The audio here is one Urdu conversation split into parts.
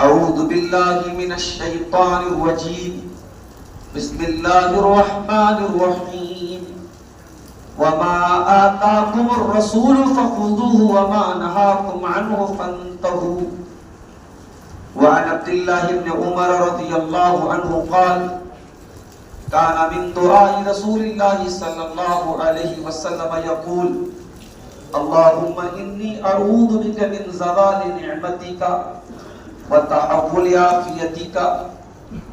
اعوذ باللہ من الشیطان الرجیم بسم اللہ الرحمن الرحیم وما آتاکم الرسول فخذوه وما نهاکم عنه فانتهوا وعن عبد الله بن عمر رضی اللہ عنہ قال كان من دعاء رسول الله صلى الله عليه وسلم يقول اللهم إني أعوذ بك من زوال نعمتك وتحول عافيتك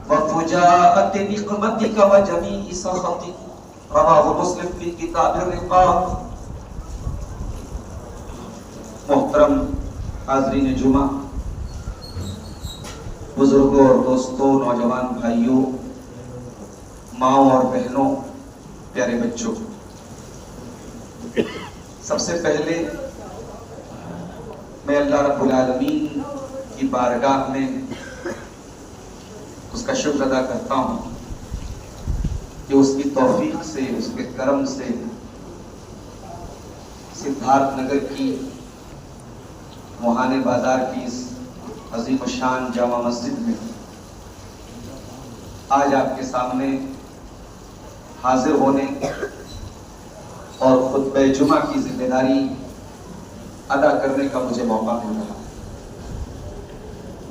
وفجاءة نقمتك وجميع سخطك رواه مسلم في كتاب الرقاق. محترم حاضرین جمعہ، بزرگوں اور دوستوں، نوجوان بھائیوں، ماؤں اور بہنوں، پیارے بچوں، سب سے پہلے میں اللہ رب العالمین کی بارگاہ میں اس کا شکر ادا کرتا ہوں کہ اس کی توفیق سے، اس کے کرم سے سدھارتھ نگر کی موہانے بازار کی اس عظیم الشان جامع مسجد میں آج آپ کے سامنے حاضر ہونے اور خطبہ جمعہ کی ذمہ داری ادا کرنے کا مجھے موقع مل رہا ہے.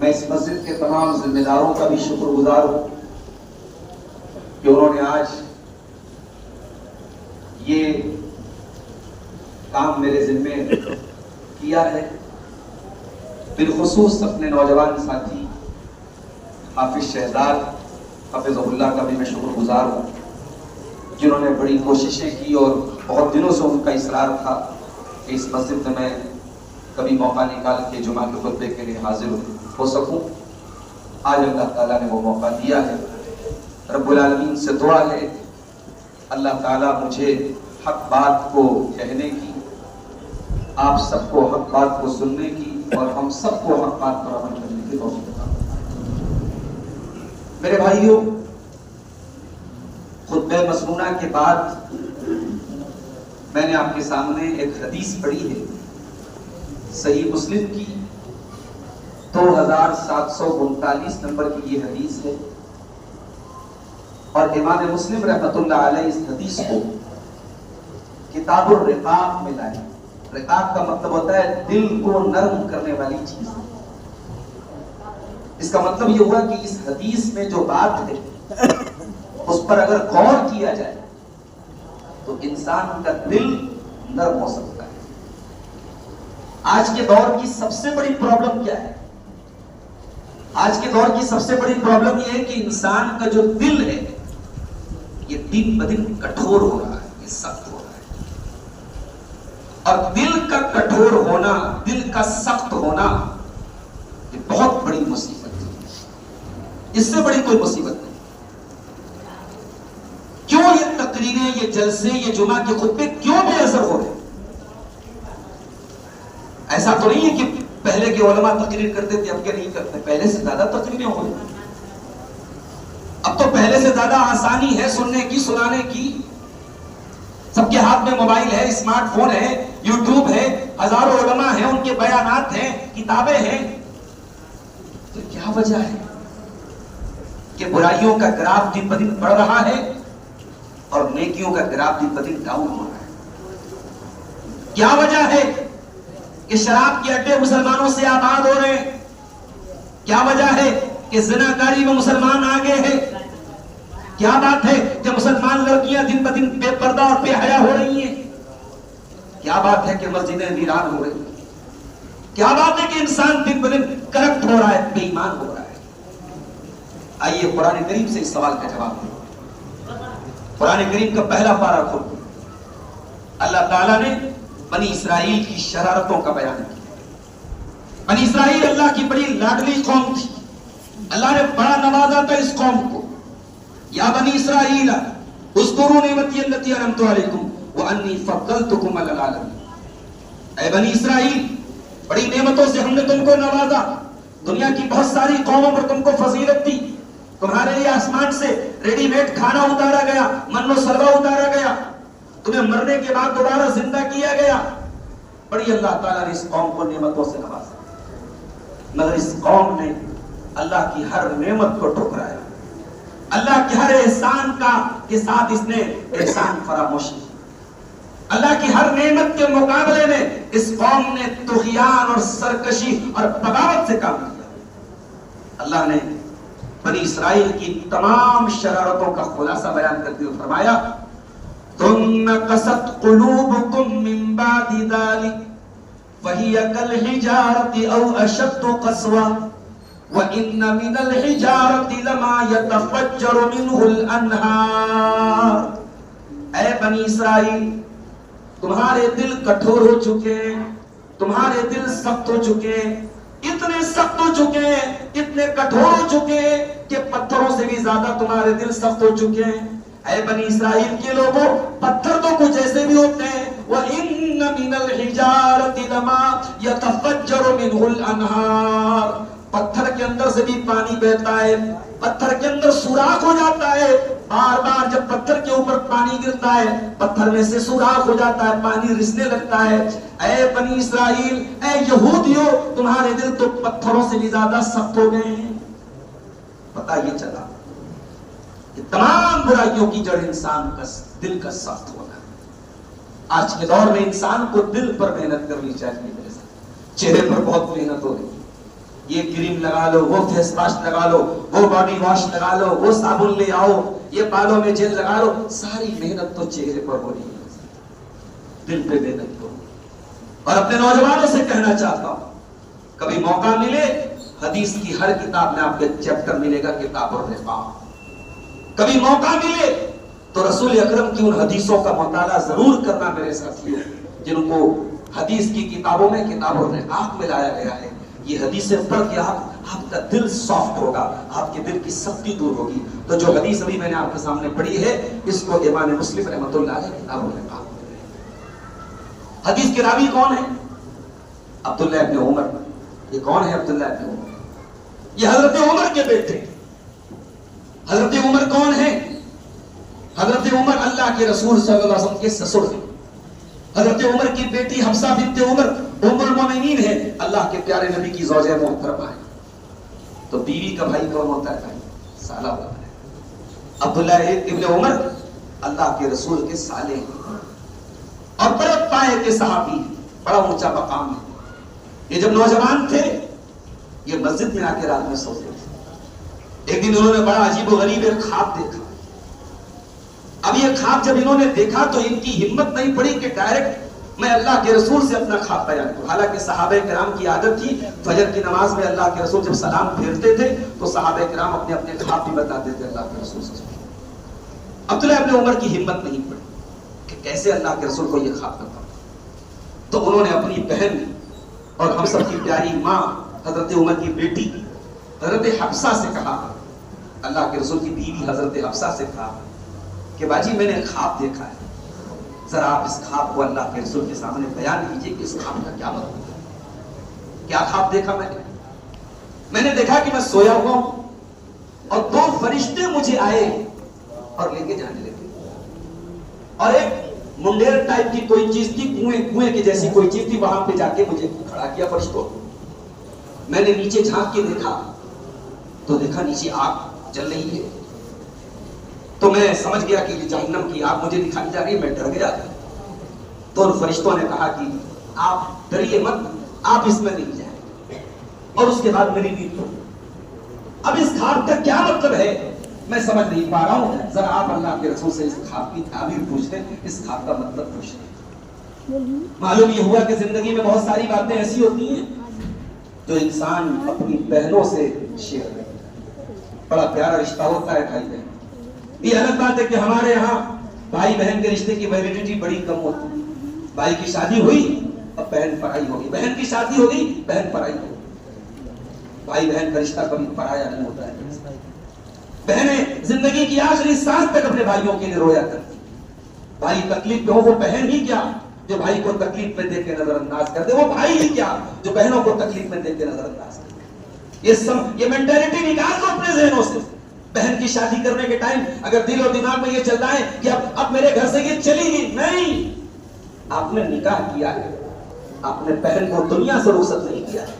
میں اس مسجد کے تمام ذمہ داروں کا بھی شکر گزار ہوں کہ انہوں نے آج یہ کام میرے ذمے کیا ہے. بالخصوص اپنے نوجوان ساتھی حافظ شہزاد حافظ اللہ کا بھی میں شکر گزار ہوں، جنہوں نے بڑی کوششیں کی اور بہت دنوں سے ان کا اصرار تھا کہ اس مسجد میں میں کبھی موقع نکال کے جمعہ کے خطبے کے لیے حاضر ہو سکوں. آج اللہ تعالیٰ نے وہ موقع دیا ہے. رب العالمین سے دعا ہے اللہ تعالیٰ مجھے حق بات کو کہنے کی، آپ سب کو حق بات کو سننے کی اور ہم سب کو حق بات پر عمل کرنے کی توفیق عطا فرمائے. میرے بھائیوں، خطبہ مسنونہ کے بعد میں نے آپ کے سامنے ایک حدیث پڑھی ہے، صحیح مسلم کی 2739 نمبر کی یہ حدیث ہے، اور امام مسلم رحمۃ اللہ علیہ اس حدیث کو کتاب الرقاق میں لائے. رقاق کا مطلب ہوتا ہے دل کو نرم کرنے والی چیز. اس کا مطلب یہ ہوا کہ اس حدیث میں جو بات ہے اس پر اگر غور کیا جائے تو انسان کا دل نرم ہو سکتا ہے. آج کے دور کی سب سے بڑی پرابلم کیا ہے؟ آج کے دور کی سب سے بڑی پرابلم یہ ہے کہ انسان کا جو دل ہے یہ دن بدن کٹھور ہو رہا ہے، یہ سخت ہو رہا ہے. اور دل کا کٹھور ہونا، دل کا سخت ہونا یہ بہت بڑی مصیبت ہے. اس سے بڑی کوئی مصیبت نہیں. کیوں یہ تقریریں، یہ جلسے، یہ جمعہ کے خطبے کیوں بے اثر ہو رہے؟ ایسا تو نہیں ہے کہ پہلے کے علماء تقریر کرتے تھے اب کے نہیں کرتے. پہلے سے زیادہ تقریریں ہو رہی. اب تو پہلے سے زیادہ آسانی ہے سننے کی، سنانے کی. سب کے ہاتھ میں موبائل ہے، اسمارٹ فون ہے، یوٹیوب ہے، ہزاروں علماء ہیں، ان کے بیانات ہیں، کتابیں ہیں. تو کیا وجہ ہے کہ برائیوں کا گراف دن بدن بڑھ رہا ہے اور نیکیوں کا گراف دن بدن ڈاؤن ہو رہا ہے؟ کیا وجہ ہے کہ شراب کے اڈے مسلمانوں سے آباد ہو رہے ہیں؟ کیا وجہ ہے کہ زناکاری میں مسلمان آگے ہیں؟ کیا بات ہے کہ مسلمان لڑکیاں دن بدن بے پردہ اور بے حیا ہو رہی ہیں؟ کیا بات ہے کہ مسجدیں ویران ہو رہی ہیں؟ کیا بات ہے کہ انسان دن بدن کرپٹ ہو رہا ہے، بے ایمان ہو رہا ہے؟ آئیے قرآن کریم سے اس سوال کا جواب دیں. قرآن کریم کا پہلا پارہ کھولو. اللہ تعالیٰ نے بنی اسرائیل کی شرارتوں کا بیان کیا. بنی اسرائیل اللہ کی بڑی لاڈلی قوم تھی. اللہ نے بڑا نوازا تھا اس قوم کو. یا بنی اسرائیل اذکروا نعمتی التی انعمت علیکم وانی فضلتکم علی العالمین. اے بنی اسرائیل، بڑی نعمتوں سے ہم نے تم کو نوازا. دنیا کی بہت ساری قوموں پر تم کو فضیلت دی. تمہارے لیے آسمان سے ریڈی میڈ کھانا اتارا گیا، من و سلوہ اتارا گیا، تمہیں مرنے کے بعد دوبارہ زندہ کیا گیا. بڑی اللہ تعالیٰ نے اس قوم کو نعمتوں سے نوازا. مگر اس قوم نے اللہ کی ہر نعمت کو ٹھکرایا، اللہ کے ہر احسان کے ساتھ اس نے احسان فراموش کیا، اللہ کی ہر نعمت کے مقابلے میں اس قوم نے طغیان اور سرکشی اور بغاوت سے کام کیا۔ اللہ نے بنی اسرائیل کی تمام شرارتوں کا خلاصہ بیان کرتے ہوئے فرمایا ثم قست قلوبكم من بعد ذلك فهي كالحجارة أو أشد قسوة وَإِنَّ مِنَ الْحِجَارَةِ لَمَا يَتَفَجَّرُ مِنْهُ الْأَنْهَارُ۔ اے بنی اسرائیل، تمہارے دل کٹھور ہو چکے ہیں، تمہارے دل سخت ہو چکے ہیں، اتنے سخت ہو چکے ہیں، اتنے کٹھور ہو چکے ہیں کہ پتھروں سے بھی زیادہ تمہارے دل سخت ہو چکے ہیں۔ اے بنی اسرائیل کے لوگوں، پتھر تو کچھ ایسے بھی ہوتے ہیں، وَإِنَّ مِنَ الْحِجَارَةِ لَمَا يَتَفَجَّرُ مِنْهُ الْأَنْهَارُ۔ پتھر کے اندر سے بھی پانی بہتا ہے، پتھر کے اندر سوراخ ہو جاتا ہے، بار بار جب پتھر کے اوپر پانی گرتا ہے پتھر میں سے سوراخ ہو جاتا ہے، پانی رسنے لگتا ہے۔ اے بنی اسرائیل، اے یہودیوں، تمہارے دل تو پتھروں سے بھی زیادہ سخت ہو گئے ہیں۔ پتہ یہ چلا کہ تمام برائیوں کی جڑ انسان کا دل کا سخت ہونا ہے۔ آج کے دور میں انسان کو دل پر محنت کرنی چاہیے، میرے ساتھ چہرے پر بہت محنت ہو رہی ہے، یہ کریم لگا لو، وہ فیس واش لگا لو، وہ باڈی واش لگا لو، وہ صابن لے آؤ، یہ بالوں میں جیل لگا لو، ساری محنت تو چہرے پر ہو رہی ہے، دل پہ محنت کرو۔ اور اپنے نوجوانوں سے کہنا چاہتا ہوں، کبھی موقع ملے حدیث کی ہر کتاب میں آپ کو چیپٹر ملے گا کتاب الرقاق، کبھی موقع ملے تو رسول اکرم کی ان حدیثوں کا مطالعہ ضرور کرنا میرے ساتھیوں، جن کو حدیث کی کتابوں میں کتاب الرقاق میں لایا گیا ہے۔ یہ حدیثیں پڑھ کے آپ کا دل سافٹ ہوگا، آپ کے دل کی سختی دور ہوگی۔ تو جو حدیث ابھی میں نے آپ کے سامنے پڑھی ہے، اس کو امام مسلم رحمۃ اللہ علیہ کتاب الرقاق۔ حدیث کے راوی کون ہے؟ عبداللہ ابن عمر۔ یہ کون ہے عبداللہ ابن عمر؟ یہ حضرت عمر کے بیٹے۔ حضرت عمر کون ہے؟ حضرت عمر اللہ کے رسول صلی اللہ علیہ وسلم کے سسر ہیں۔ حضرت عمر کی بیٹی حفصہ بنت عمر ام المومنین ہے، اللہ کے پیارے نبی کی زوجہ محترمہ ہے۔ تو بیوی کا بھائی کون ہوتا ہے؟ بھائی سالہ ہوتا ہے۔ عبداللہ ابن عمر اللہ کے رسول کے سالے ہیں اور بڑے پائے کے صحابی، بڑا اونچا مقام ہے۔ یہ جب نوجوان تھے یہ مسجد میں آ کے رات میں سوتے تھے۔ ایک دن انہوں نے بڑا عجیب و غریب ایک خواب دیکھا۔ اب یہ خواب جب انہوں نے دیکھا تو ان کی ہمت نہیں پڑی کہ ڈائریکٹ میں اللہ کے رسول سے اپنا خواب بیان کروں۔ حالانکہ صحابہ کرام کی عادت تھی، فجر کی نماز میں اللہ کے رسول جب سلام پھیرتے تھے تو صحابہ کرام اپنے اپنے خواب بھی بتاتے تھے اللہ کے رسول سے۔ عبداللہ ابن عمر کی ہمت نہیں پڑی کہ کیسے اللہ کے رسول کو یہ خواب بتاؤں۔ تو انہوں نے اپنی بہن اور ہم سب کی پیاری ماں حضرت عمر کی بیٹی حضرت حفصہ سے کہا، اللہ کے رسول کی بیوی حضرت حفصہ سے کہا کہ باجی میں نے خواب دیکھا ہے، ذرا آپ اس خواب کو اللہ کے رسول کے سامنے بیان کیجئے کہ اس خواب کا کیا مطلب ہے۔ کیا خواب دیکھا میں نے دیکھا کہ میں سویا ہوا ہوں اور دو فرشتے مجھے آئے اور لے کے جانے لگے، اور ایک منڈیر ٹائپ کی کوئی چیز تھی، کنویں کی جیسی کوئی چیز تھی، وہاں پہ جا کے مجھے کھڑا کیا فرشتوں۔ میں نے نیچے جھانک کے دیکھا تو دیکھا نیچے آگ جل رہی ہے، تو میں سمجھ گیا کہ یہ جہنم کی آگ مجھے دکھائی جا رہی ہے، میں ڈر گیا۔ تو ان فرشتوں نے کہا کہ آپ ڈریے مت، آپ اس میں نہیں جائیں، اور اس کے بعد میری نیند کھلی۔ اب اس خواب کا کیا مطلب ہے میں سمجھ نہیں پا رہا ہوں، ذرا آپ اللہ کے رسول سے اس خواب کی تعبیر پوچھ لیں، اس خواب کا مطلب پوچھ لیں۔ معلوم یہ ہوا کہ زندگی میں بہت ساری باتیں ایسی ہوتی ہیں جو انسان اپنی بہنوں سے شیئر کرتا ہے، بڑا پیارا رشتہ ہوتا ہے بھائی بہن۔ یہ الگ بات ہے کہ ہمارے یہاں بھائی بہن کے رشتے کی ویلیڈیٹی بڑی کم ہوتی ہے۔ بھائی کی شادی ہوئی اب بہن پرائی ہوگی، بہن کی شادی ہوگی بہن پرائی ہوگی۔ بھائی بہن کا رشتہ کبھی پرایا نہیں ہوتا ہے۔ بہنیں زندگی کی آخری سانس تک اپنے بھائیوں کے لیے رویا کرتی، بھائی تکلیف میں ہو وہ بہن ہی کیا جو بھائی کو تکلیف میں دیکھ کے نظر انداز کر دے، وہ بھائی ہی کیا جو بہنوں کو تکلیف میں دیکھ کے نظر انداز کر دے۔ یہ مینٹیلٹی نکال دو اپنے ذہنوں سے۔ بہن کی شادی کرنے کے ٹائم اگر دل اور دماغ میں یہ چل رہا ہے کہ اب میرے گھر سے یہ چلی گئی، نہیں، آپ نے نکاح کیا ہے، آپ نے بہن کو دنیا سے رخصت نہیں کیا ہے،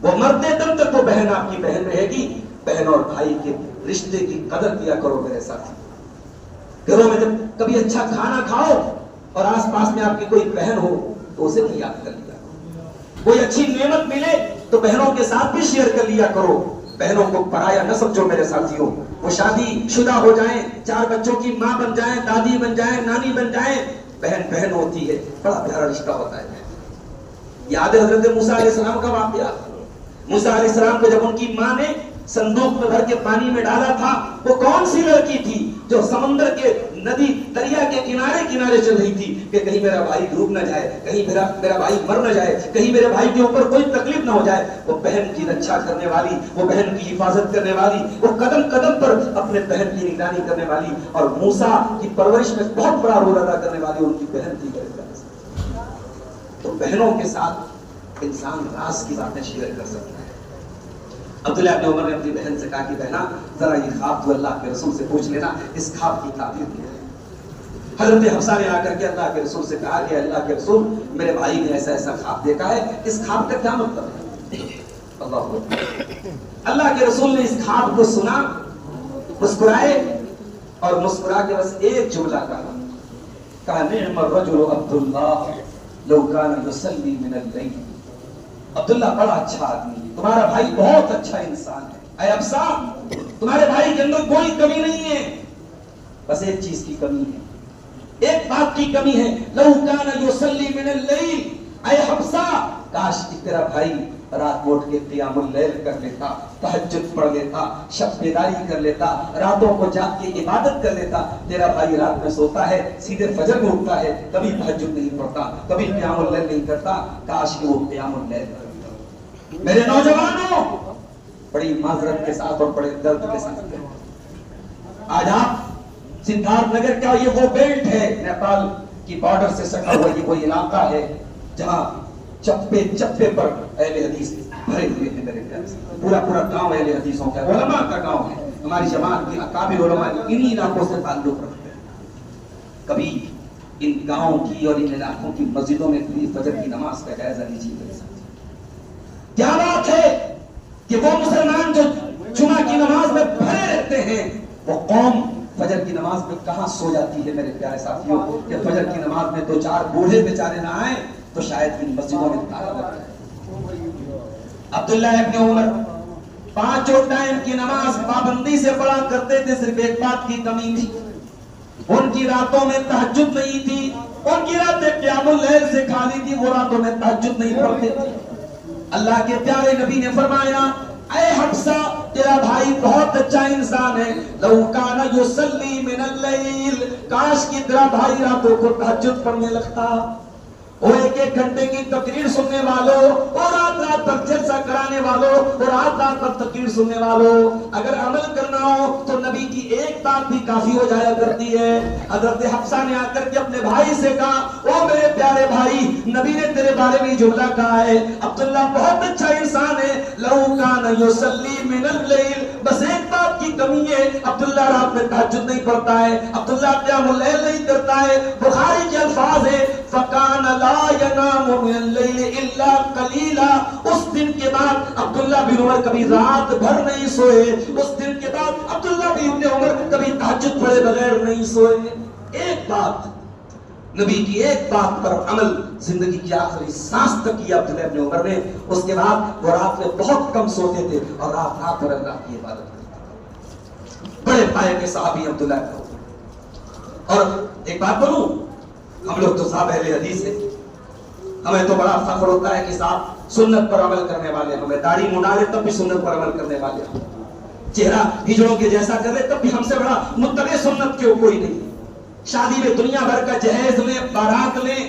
وہ مرتے دم تک وہ بہن آپ کی بہن رہے گی. بہن اور بھائی کے رشتے کی قدر کیا کرو میرے ساتھی. گھروں میں جب کبھی اچھا کھانا کھاؤ اور آس پاس میں آپ کی کوئی بہن ہو تو اسے بھی یاد کر لیا. کوئی اچھی نعمت ملے تو بہنوں کے ساتھ بھی شیئر کر لیا کرو. بہنوں کو پرایا نہ سمجھو میرے ساتھیوں. وہ شادی شدہ ہو جائیں, 4 بچوں کی ماں بن جائیں, دادی بن جائیں, نانی بن جائیں, بہن بہن ہوتی ہے. بڑا پیارا رشتہ ہوتا ہے. یاد ہے حضرت موسیٰ علیہ السلام کا واقعہ. موسیٰ علیہ السلام کو جب ان کی ماں نے صندوق میں بھر کے پانی میں ڈالا تھا, وہ کون سی لڑکی تھی جو سمندر کے ندی دریا کے کنارے کنارے چل رہی تھی کہ کہیں میرا بھائی ڈوب نہ جائے, کہیں میرا بھائی مر نہ جائے, کہیں میرے بھائی کے اوپر کوئی تکلیف نہ ہو جائے. وہ بہن کی رکشا کرنے والی, وہ بہن کی حفاظت کرنے والی, وہ قدم قدم پر اپنے بہن کی نگرانی کرنے والی اور موسیٰ کی پرورش میں بہت بڑا رول ادا کرنے والی ان کی بہن تھی. تو بہنوں کے ساتھ انسان راز کی باتیں شیئر کر سکتا ہے. عبداللہ ابن عمر نے اپنی بہن سے کہا کہ بہنا ذرا یہ خواب تو اللہ کے رسول سے پوچھ لینا, اس خواب کی تعبیر کیا ہے. حضرت حفصہ نے آ کر کے اللہ کے رسول سے کہا کہ اللہ کے رسول میرے بھائی نے ایسا ایسا خواب دیکھا ہے, اس خواب کا کیا مطلب ہے؟ اللہ کے رسول نے اس خواب کو سنا, مسکرائے اور مسکرا کے بس ایک جملہ کہا نعم الرجل عبداللہ لو کان یصلی من اللیل. عبداللہ بڑا اچھا آدمی, تمہارا بھائی بہت اچھا انسان ہے. اے حفصہ تمہارے بھائی کے اندر کوئی کمی نہیں ہے, بس ایک چیز کی کمی ہے, ایک بات کی کمی ہے. لو کان یصلی من اللیل, اے حفصہ کاش کہ تیرا بھائی رات کو اٹھ کے قیام اللیل کر لیتا, تہجد پڑھ لیتا, شب بیداری کر لیتا, راتوں کو جاگ کے عبادت کر لیتا. تیرا بھائی رات میں سوتا ہے, سیدھے فجر میں اٹھتا ہے, کبھی تہجد نہیں پڑھتا, کبھی قیام اللیل نہیں کرتا. کاش کہ وہ قیام اللیل کرتا. میرے نوجوانوں, بڑی معذرت کے ساتھ اور بڑے درد کے ساتھ آج آپ سدھارتھ نگر کا یہ وہ بیلٹ ہے, نیپال کی بارڈر سے سٹا ہوا یہ کوئی علاقہ ہے جہاں چپے چپے پر اہل حدیث بھرے ہوئے ہیں. میرے پیارے پورا پورا گاؤں اہل حدیثوں کا, علماء کا گاؤں ہے. ہماری جماعت کی اکابر علماء انہی علاقوں سے تعلق رکھتے ہیں. کبھی ان گاؤں کی اور ان علاقوں کی مسجدوں میں فجر کی نماز کا جائزہ لیجیے میرے ساتھ. کیا بات ہے کہ وہ مسلمان جو جمعہ کی نماز میں بھرے رہتے ہیں, وہ قوم فجر کی نماز میں کہاں سو جاتی ہے میرے پیارے ساتھیوں. کہ فجر کی نماز میں 2-4 بوڑھے بیچارے نہ آئیں تو شاید ان مسجدوں میں تالا لگ جائے. عبداللہ ابن عمر 5 ٹائم کی نماز پابندی سے پڑھا کرتے تھے. صرف ایک بات کی کمی تھی, ان کی راتوں میں تہجد نہیں تھی. ان کی راتیں قیام اللیل سے خالی تھی, وہ راتوں میں تہجد نہیں پڑھتے تھے. اللہ کے پیارے نبی نے فرمایا اے حفصہ تیرا بھائی بہت اچھا انسان ہے. لو کان یصلی من اللیل, کاش کہ تیرا بھائی راتوں کو تہجد پڑھنے لگتا. اور 1-1 گھنٹے کی تقریر سننے والوں, اور رات تک جلسہ کرانے والوں, اور رات تک تقریر سننے والوں, اگر عمل کرنا ہو تو نبی کی ایک بات بھی کافی ہو جایا کرتی ہے. حضرت حفصہ نے آ کر کے اپنے بھائی سے کہا او میرے پیارے بھائی, نبی نے تیرے بارے میں جملہ کہا ہے, عبداللہ بہت اچھا انسان ہے. لو کان یصلی من اللیل, بس ایک بات کی کمی ہے, عبداللہ رات میں تہجد نہیں پڑھتا ہے, عبداللہ قیام اللیل نہیں کرتا ہے. بخاری کے الفاظ ہے فکان لا ینام من اللیل الا قلیلا. اس دن کے بعد عبداللہ بن عمر کبھی رات بھر نہیں سوئے. اس دن کے بعد عبداللہ بن عمر کبھی تہجد پڑھے بغیر نہیں سوئے. ایک بات, نبی کی ایک بات پر عمل زندگی کی آخری سانس تک کیا عبداللہ بن عمر نے. اس کے بعد وہ رات میں بہت کم سوتے تھے اور رات بھر اللہ کی عبادت کرتے تھے. بڑے پائے کے صحابی عبداللہ بن عمر. اور ایک بات بولوں, ہم لوگ تو صاحب اہل حدیث ہیں, ہمیں تو بڑا فخر ہوتا ہے کہ صاحب سنت پر عمل کرنے والے, ہمیں داڑھی منڈا لے تب بھی سنت پر عمل کرنے والے, چہرہ ہجڑوں کے جیسا کر لے تب بھی ہم سے بڑا متبع سنت کے کوئی نہیں. شادی میں دنیا بھر کا جہیز لیں, بارات لیں,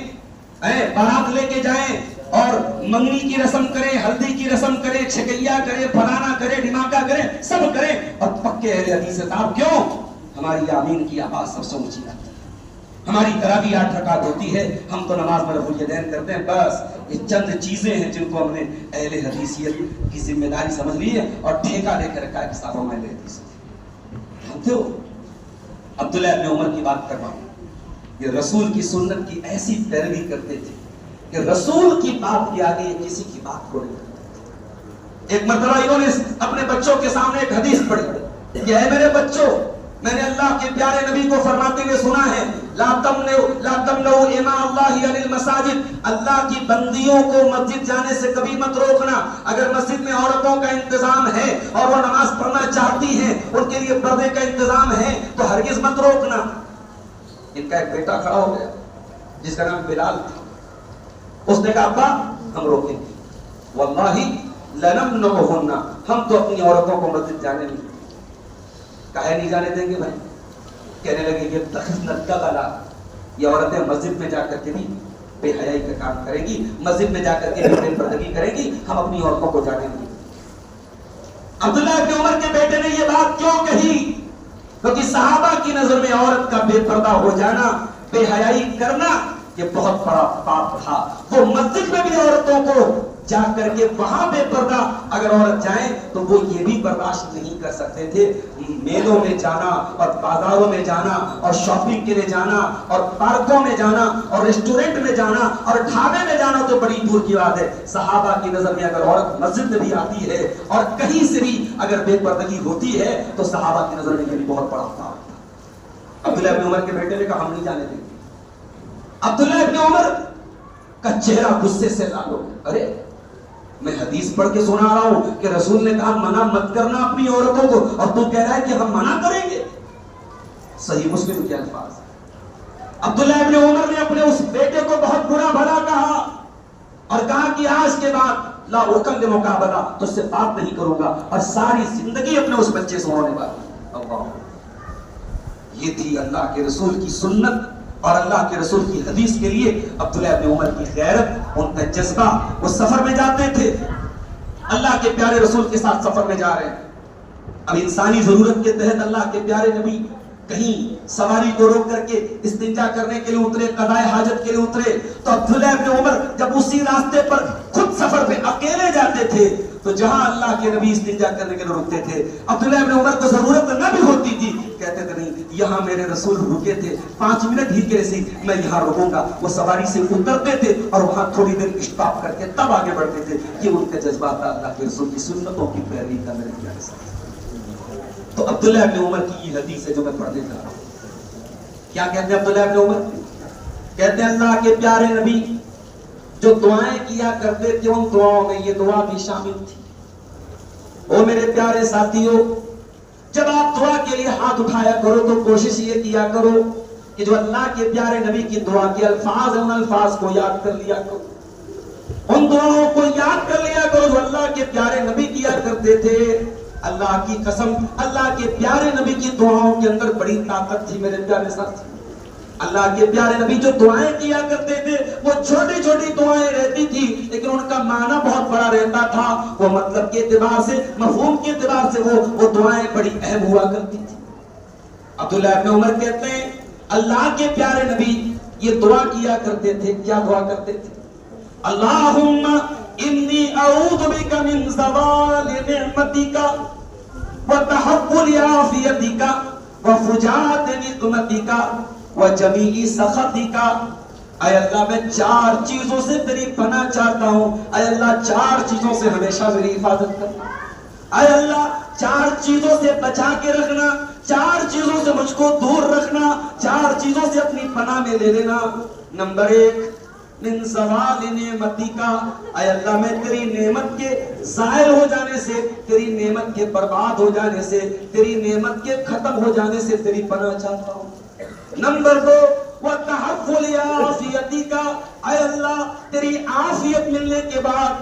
بارات لے کے جائیں اور منگنی کی رسم کریں, ہلدی کی رسم کریں, چھکیا کریں, فلانا کریں, ڈھماکہ کریں, سب کریں, اور پکے اہل حدیث صاحب کیوں؟ ہماری آمین کی آواز سب سے اونچی آتی ہے, ہماری تراویح 8 رکعت ہوتی ہے, ہم تو نماز میں رفع الیدین کرتے ہیں. بس یہ چند چیزیں ہیں جن کو ہم نے اہل حدیثیت کی ذمہ داری سمجھ لی ہے اور ٹھیکہ لے کے رکھا ہے کہ صاحب ہم اہل حدیث ہیں. جانتے ہو عبداللہ ابن عمر کی بات کر رہا ہوں, یہ رسول کی سنت کی ایسی پیروی کرتے تھے کہ رسول کی بات کے آگے یہ کسی کی بات کو نہیں کرتے. ایک مرتبہ انہوں نے اپنے بچوں کے سامنے ایک حدیث پڑھی کہ اے میرے بچوں، میں نے اللہ کے پیارے نبی کو فرماتے ہوئے سنا ہے لا تمنعوا اماء اللہ عن المساجد، اللہ کی بندیوں کو مسجد جانے سے کبھی مت روکنا۔ اگر مسجد میں عورتوں کا انتظام ہے اور وہ نماز پڑھنا چاہتی ہیں، ان کے لیے پردے کا انتظام ہے، تو ہرگز مت روکنا۔ ان کا ایک بیٹا کھڑا ہو گیا جس کا نام بلال تھا، اس نے کہا ابا ہم روکیں گے، واللہ لنمنعهن، ہم تو اپنی عورتوں کو مسجد جانے نہیں، کہے نہیں جانے دیں گے بھائی؟ کہنے لگے یہ تخذنا القبلہ، یہ عورتیں مسجد میں جا کر کے بھی بے حیائی کا کام کریں گی، مسجد میں جا کر کے بھی بے پردگی کریں گی، ہم اپنی عورتوں کو جانے نہیں۔ عبداللہ ابن عمر کے بیٹے نے یہ بات کیوں کہی؟ کیونکہ صحابہ کی نظر میں عورت کا بے پردہ ہو جانا، بے حیائی کرنا یہ بہت بڑا پاپ تھا۔ وہ مسجد میں بھی عورتوں کو جا کر کے وہاں بے پردہ اگر عورت جائیں تو وہ یہ بھی برداشت نہیں کر سکتے تھے۔ میلوں میں جانا اور بازاروں میں جانا اور شاپنگ کے لیے جانا اور پارکوں میں جانا اور ریسٹورنٹ میں جانا اور ڈھابے میں جانا تو بڑی دور کی بات ہے۔ صحابہ کی نظر میں اگر عورت مسجد میں بھی آتی ہے اور کہیں سے بھی اگر بے پردگی ہوتی ہے تو صحابہ کی نظر میں یہ بھی بہت بڑا پاپ تھا۔ عبداللہ ابن عمر کے بیٹے نے کہا ہم نہیں جانے دیں گے۔ عبداللہ ابن عمر کا چہرہ غصے سے لال ہو گیا، ارے میں حدیث پڑھ کے سنا رہا ہوں کہ رسول نے کہا منع مت کرنا اپنی عورتوں کو، اور تو کہہ رہا ہے کہ ہم منع کریں گے۔ صحیح مسلم کے الفاظ۔ عبداللہ ابن عمر نے اپنے اس بیٹے کو بہت برا بھلا کہا اور کہا کہ آج کے بعد لا اکلمک مقابلہ، تو اس سے بات نہیں کروں گا، اور ساری زندگی اپنے اس بچے سے ہونے والا۔ اللہ، یہ تھی اللہ کے رسول کی سنت اور اللہ کے رسول کی حدیث کے لیے عبداللہ ابن عمر کی غیرت، ان کا جذبہ۔ وہ سفر میں جاتے تھے، اللہ کے پیارے رسول کے ساتھ سفر میں جا رہے ہیں، اب انسانی ضرورت کے تحت اللہ کے پیارے نبی کہیں سواری کو روک کر کے استنجا کرنے کے لیے اترے، قضاء حاجت کے لیے اترے، تو عبداللہ ابن عمر جب اسی راستے پر خود سفر پہ اکیلے جاتے تھے تو جہاں اللہ کے نبی استنجا کرنے کے لیے رکتے تھے، عبداللہ ابن عمر کو ضرورت نہ بھی ہوتی تھی، کہتے تھے نہیں یہاں میرے رسول رکے تھے 5 منٹ ہی کے سی، میں یہاں رکوں گا۔ وہ سواری سے اترتے تھے اور وہاں تھوڑی دیر اسٹاپ کر کے تب آگے بڑھتے تھے۔ یہ ان کا جذبہ تھا اللہ کے رسول کی سنتوں کی پیروی کا۔ میرے پیارے ساتھ، تو عبداللہ ابن عمر کی یہ حدیث ہے جو میں پڑھنے جا رہا ہوں۔ کیا کہتے ہیں عبداللہ ابن عمر؟ کہتے ہیں اللہ کے پیارے نبی جو دعائیں کیا کرتے تھے ان دعاؤں میں یہ دعا بھی شامل تھی۔ او میرے پیارے ساتھیوں، جب آپ دعا کے لیے ہاتھ اٹھایا کرو تو کوشش یہ کیا کرو کہ جو اللہ کے پیارے نبی کی دعا کے الفاظ ہیں ان الفاظ کو یاد کر لیا کرو، ان دعاؤں کو یاد کر لیا کرو جو اللہ کے پیارے نبی کیا کرتے تھے۔ اللہ کی قسم، اللہ کے پیارے نبی کی دعاؤں کے اندر بڑی طاقت تھی میرے پیارے ساتھی۔ اللہ کے پیارے نبی جو دعائیں کیا کرتے تھے وہ چھوٹی چھوٹی دعائیں رہتی تھی لیکن ان کا معنی بہت بڑا رہتا تھا۔ وہ مطلب کے اعتبار سے، مفہوم کے اعتبار سے وہ دعائیں بڑی اہم ہوا کرتی تھی۔ عبداللہ ابن عمر کہتے ہیں اللہ کے پیارے نبی یہ دعا کیا کرتے تھے۔ کیا دعا کرتے تھے؟ اللہم انی اعوذ بک من زوال نعمتک وتحول عافیتک وفجاءت نقمتک وجمیع سخطک۔ اے اللہ میں 4 چیزوں سے تیری پناہ چاہتا ہوں، اے اللہ 4 چیزوں سے ہمیشہ میری حفاظت کرنا، اے اللہ 4 چیزوں سے بچا کے رکھنا، 4 چیزوں سے مجھ کو دور رکھنا، 4 چیزوں سے اپنی پناہ میں لے لینا۔ نمبر 1 من زوال نعمتک، اے اللہ میں تیری نعمت کے زائل ہو جانے سے، تیری نعمت کے برباد ہو جانے سے، تیری نعمت کے ختم ہو جانے سے تیری پناہ چاہتا ہوں۔ نمبر 2 وتحول عافیتک، اے اللہ تیری عافیت ملنے کے بعد،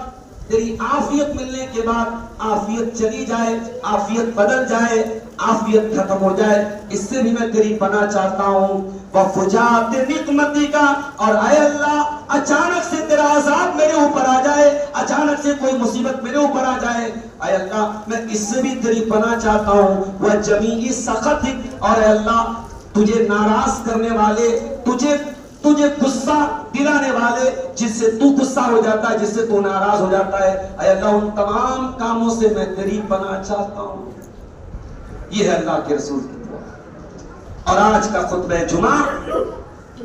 تیری عافیت ملنے کے بعد عافیت چلی جائے، عافیت بدل جائے، عافیت ختم ہو جائے، اس سے بھی میں تیری پناہ چاہتا ہوں۔ وفجاءت نقمتک، اور اے اللہ اچانک سے تیرا عذاب میرے اوپر آ جائے، اچانک سے کوئی مصیبت میرے اوپر آ جائے، اے اللہ میں اس سے بھی تیری پناہ چاہتا ہوں۔ وجمیع سخطک، اور اے اللہ تجھے ناراض کرنے والے، تجھے غصہ دلانے والے، جس سے تو غصہ ہو جاتا ہے، جس سے تو ناراض ہو جاتا ہے، اے اللہ ان تمام کاموں سے میں تیری پناہ چاہتا ہوں۔ یہ ہے اللہ کے رسول کی دعا۔ اور آج کا خطبہ جمعہ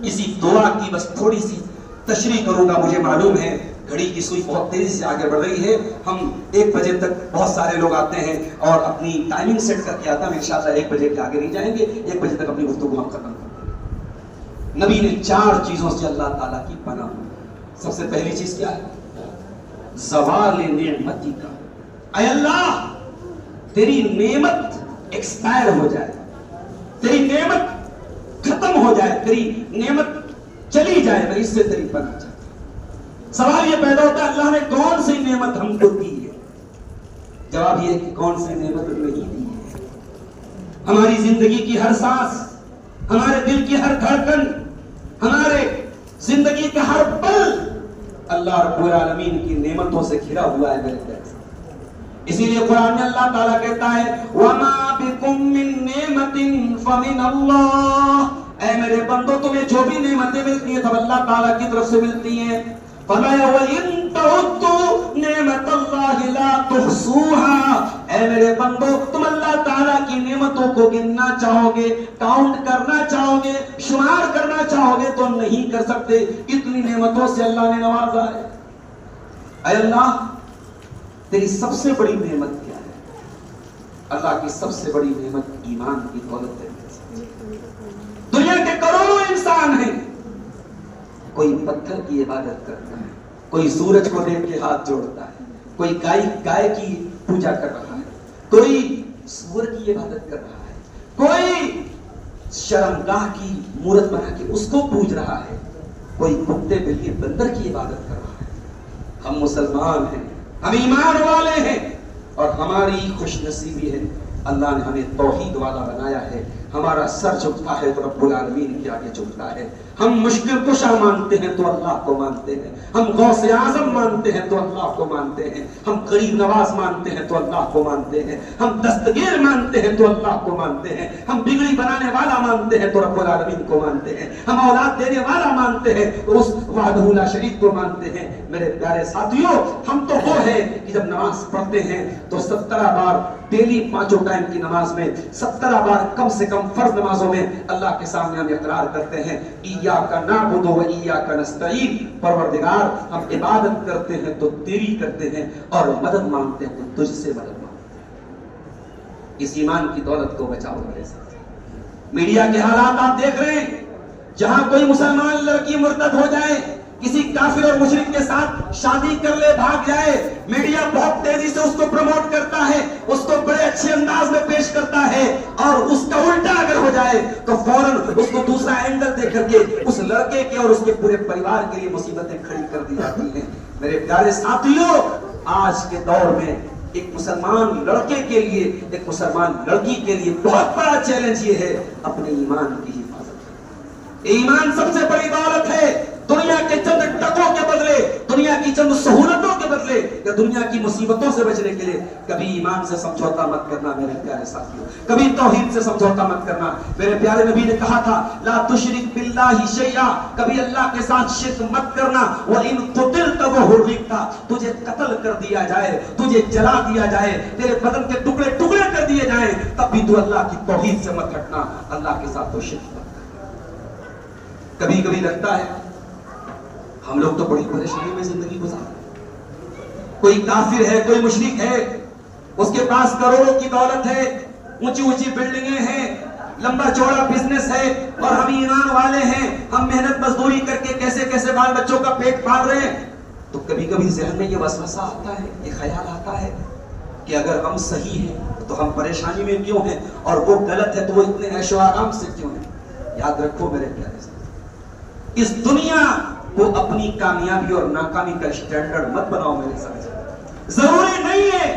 اسی دعا کی بس تھوڑی سی تشریح کروں گا۔ مجھے معلوم ہے گھڑی کی سوئی بہت تیزی سے آگے بڑھ رہی ہے. ہم 1 بجے تک بہت سارے لوگ آتے ہیں اور اپنی ٹائمنگ سیٹ کر کے آتا ہے. انشاءاللہ 1 بجے کے آگے نہیں جائیں گے. 1 بجے تک اپنی گفتگو ہم ختم کر دیں گے. نبی نے 4 چیزوں سے اللہ تعالیٰ کی پناہ. سب سے پہلی چیز کیا ہے؟ زوال نعمتی کا. اے اللہ تیری نعمت ایکسپائر ہو جائے, تیری نعمت ختم ہو جائے, تیری نعمت چلی جائے, میں اس سے تیری پناہ چاہتا ہوں. سوال یہ پیدا ہوتا ہے اللہ نے کون سی نعمت ہم کو دی ہے؟ جواب یہ ہے کہ کون سی نعمت نہیں دی ہے. ہماری زندگی کی ہر سانس, ہمارے دل کی ہر دھڑکن, ہمارے زندگی کا ہر پل اللہ رب العالمین کی نعمتوں سے گھرا ہوا ہے میرے پیارے. اسی لیے قرآن میں اللہ تعالیٰ کہتا ہے وَمَا بِكُم مِّن نِّعْمَةٍ فَمِنَ اللَّهِ. اے میرے بندو تمہیں جو بھی نعمتیں ملتی ہیں تو اللہ تعالیٰ کی طرف سے ملتی ہیں. وَإِن تَعُدُّوا نِعْمَتَ اللَّهِ لَا تُحْصُوهَا. اے میرے بندو تم اللہ تعالیٰ کی نعمتوں کو گننا چاہو گے, کاؤنٹ کرنا چاہو گے, شمار کرنا چاہو گے تو نہیں کر سکتے. اتنی نعمتوں سے اللہ نے نوازا ہے. اے اللہ تیری سب سے بڑی نعمت کیا ہے؟ اللہ کی سب سے بڑی نعمت ایمان کی دولت ہے. دنیا کے کروڑوں انسان ہیں, کوئی پتھر کی عبادت کرتا ہے, کوئی سورج کو دیکھ کے ہاتھ جوڑتا ہے, کوئی گائے کی پوجا کر رہا ہے, کوئی سور کی عبادت کر رہا ہے, کوئی شرمگاہ کی مورت بنا کے اس کو پوج رہا ہے, کوئی کتے بلی بندر کی عبادت کر رہا ہے. ہم مسلمان ہیں, ہم ایمان والے ہیں, اور ہماری خوش نصیبی ہے اللہ نے ہمیں توحید والا بنایا ہے. ہمارا سر جھکتا ہے تو رب العالمین کے آگے جھکتا ہے. ہم مشکل کشا مانتے ہیں تو اللہ کو مانتے ہیں, ہم غوث اعظم مانتے ہیں تو اللہ کو مانتے ہیں, ہم قریب نواز مانتے ہیں تو اللہ کو مانتے ہیں, ہم دستگیر مانتے ہیں تو اللہ کو مانتے ہیں, ہم بگڑی بنانے والا مانتے ہیں تو رب العالمین کو مانتے ہیں, ہم اولاد دینے والا مانتے ہیں تو اس وحدہ لا شریک کو مانتے ہیں. میرے پیارے ساتھیوں ہم تو وہ ہیں کہ جب نماز پڑھتے ہیں تو 17 بار ڈیلی 5 ٹائم کی نماز میں 17 بار کم سے کم فرض نمازوں میں اللہ کے سامنے ہم اقرار کرتے ہیں ایاک نعبد و ایاک نستعین. پروردگار ہم عبادت کرتے ہیں تو تیری کرتے ہیں اور مدد مانگتے ہیں تو تجھ سے مدد مانگتے ہیں. اس ایمان کی دولت کو بچاؤ میرے ساتھ. میڈیا کے حالات آپ دیکھ رہے ہیں, جہاں کوئی مسلمان لڑکی مرتد ہو جائے, کسی کافر اور مشرک کے ساتھ شادی کر لے, بھاگ جائے, میڈیا بہت تیزی سے اس کو پروموٹ کرتا ہے, اس کو بڑے اچھے انداز میں پیش کرتا ہے, اور اس کا الٹا اگر ہو جائے تو فوراً اس کو دوسرا اینگل دے کر کے اس لڑکے کے اور اس کے پورے پریوار کے لیے مصیبتیں کھڑی کر دی جاتی ہیں. میرے پیارے ساتھیوں آج کے دور میں ایک مسلمان لڑکے کے لیے, ایک مسلمان لڑکی کے لیے بہت بڑا چیلنج یہ ہے اپنے ایمان کی حفاظت. ایمان سب سے بڑی دولت ہے. دنیا کے چند ٹکوں کے بدلے, دنیا کی چند سہولتوں کے بدلے یا دنیا کی مصیبتوں سے بچنے کے لیے کبھی ایمان سے سمجھوتا مت کرنا میرے پیارے ساتھیوں, کبھی توحید سے سمجھوتا مت کرنا. میرے پیارے نبی نے کہا تھا لا تشرک باللہ شیئا, کبھی اللہ کے ساتھ شرک مت کرنا. وَإِن قُتِلْتَ وَحُرِّقْتَ, تجھے قتل کر دیا جائے, تجھے جلا دیا جائے, تیرے بدن کے ٹکڑے ٹکڑے کر دیے جائیں, تب بھی تو اللہ کی توحید سے مت ہٹنا, اللہ کے ساتھ تو شرک مت کرنا. کبھی کبھی لگتا ہے ہم لوگ تو بڑی پریشانی میں زندگی گزار رہے ہیں. کوئی کافر ہے, کوئی مشرک ہے, اس کے پاس کروڑوں کی دولت ہے, اونچی اونچی بلڈنگیں ہیں, لمبا چوڑا بزنس ہے, اور ہم ایمان والے ہیں, ہم محنت مزدوری کر کے کیسے کیسے بال بچوں کا پیٹ پال رہے ہیں. تو کبھی کبھی ذہن میں یہ وسوسہ آتا ہے, یہ خیال آتا ہے کہ اگر ہم صحیح ہیں تو ہم پریشانی میں کیوں ہیں, اور وہ غلط ہے تو وہ اتنے عیش و آرام سے کیوں ہیں. یاد رکھو میرے پیارے ساتھ, اس دنیا وہ اپنی کامیابی اور ناکامی کا اسٹینڈرڈ مت بناؤ میرے ساتھ. ضروری نہیں ہے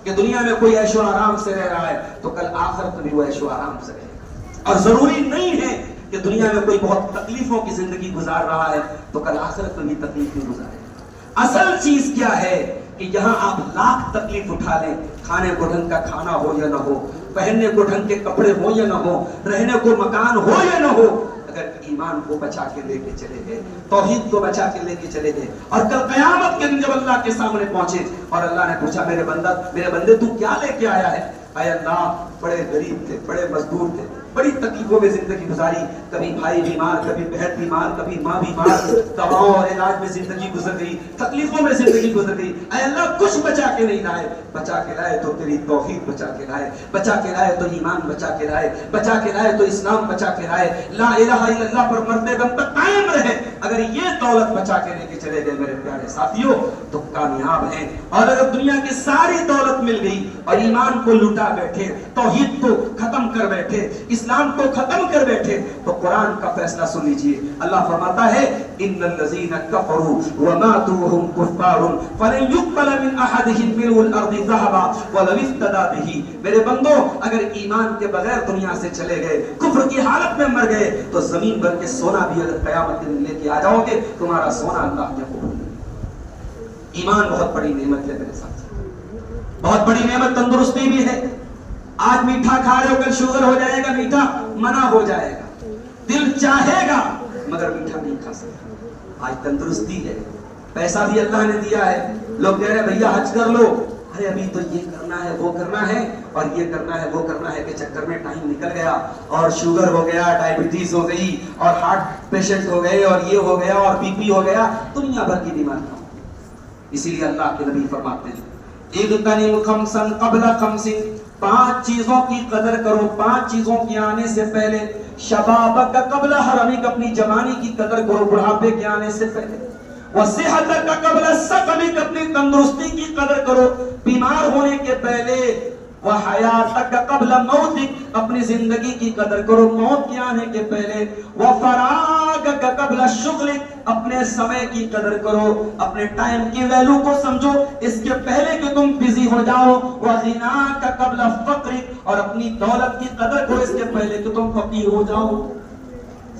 کہ دنیا میں کوئی عیش و آرام سے رہ رہا ہے تو کل آخرت میں بھی وہ عیش و آرام سے رہے گا, اور ضروری نہیں ہے کہ دنیا میں کوئی بہت تکلیفوں کی زندگی گزار رہا ہے تو کل آخرت میں بھی تکلیفیں گزارے گا. اصل چیز کیا ہے کہ یہاں آپ لاکھ تکلیف اٹھا لیں, کھانے کو ڈھنگ کا کھانا ہو یا نہ ہو, پہننے کو ڈھنگ کے کپڑے ہو یا نہ ہو, رہنے کو مکان ہو یا نہ ہو, اگر ایمان کو بچا کے لے کے چلے گئے, توحید کو بچا کے لے کے چلے گئے, اور کل قیامت کے دن جب اللہ کے سامنے پہنچے اور اللہ نے پوچھا میرے بندے تو کیا لے کے آیا ہے, اے اللہ بڑے غریب تھے, بڑے مزدور تھے, بڑی تکلیفوں میں زندگی گزاری, کبھی بھائی بیمار, کبھی بہن بیمار, کبھی ماں بیمار, دواؤں اور علاج میں زندگی گزر گئی, تکلیفوں میں زندگی گزر گئی. اے اللہ کچھ بچا کے نہیں لائے, بچا کے لائے تو تیری توحید بچا کے لائے, بچا کے لائے تو ایمان بچا کے لائے, بچا کے لائے تو اسلام بچا کے لائے, لا الہ الا اللہ پر مرتے دم تک قائم رہے. اگر یہ دولت بچا کے لے کے چلے گئے میرے پیارے ساتھیوں تو کامیاب ہیں. اور اگر دنیا کی ساری دولت مل گئی اور ایمان کو لٹا بیٹھے, توحید کو ختم کر بیٹھے, اسلام کو ختم کر بیٹھے, تو قرآن کا فیصلہ سن لیجئے. اللہ فرماتا ہے ان الذین کفروا وماتوا وهم کفار فلن يقبل من احدهم ملء الارض ذهبا ولو افتدى به. میرے بندو اگر ایمان کے بغیر دنیا سے چلے گئے, کفر کی حالت میں مر گئے, تو زمین بھر کے سونا بھی اگر قیامت کے دن لے کے آ جاؤ گے, تمہارا سونا اللہ کے قبول. ایمان بہت بڑی نعمت ہے میرے ساتھ, بہت بڑی نعمت. تندرستی بھی ہے. آج میٹھا کھا رہے ہو, کل شوگر ہو جائے گا, میٹھا منع ہو جائے گا, دل چاہے گا مگر میٹھا نہیں کھا سکتا. آج تندرستی ہے, پیسہ بھی اللہ نے دیا ہے. لوگ کہہ رہے ہیں بھیا حج کر لو, ارے ابھی تو یہ کرنا ہے, وہ کرنا ہے, اور یہ کرنا ہے, وہ کرنا ہے, کہ چکر میں ٹائم نکل گیا, اور شوگر ہو گیا, ڈائبٹیز ہو گئی, اور ہارٹ پیشنٹ ہو گئے, اور یہ ہو گیا, اور بی پی ہو گیا, دنیا بھر کی بیماریاں. اسی لیے اللہ کے نبی فرماتے ہیں اغتنم خمسا قبل خمس, 5 چیزوں کی قدر کرو, 5 چیزوں کے آنے سے پہلے. شبابک قبل حرمک, اپنی جوانی کی قدر کرو بڑھاپے کے آنے سے پہلے. وصحتک قبل سقمک, اپنی تندرستی کی قدر کرو بیمار ہونے کے پہلے. وحیاتک قبل موتک, اپنی زندگی کی قدر کرو موت کے آنے کے پہلے. وفراغک قبل شغلک, اپنے سمے کی قدر کرو, اپنے ٹائم کی ویلو کو سمجھو اس کے پہلے کہ تم بزی ہو جاؤ. وغناک قبل فقرک, اور اپنی دولت کی قدر کرو اس کے پہلے کہ تم فقیر ہو جاؤ.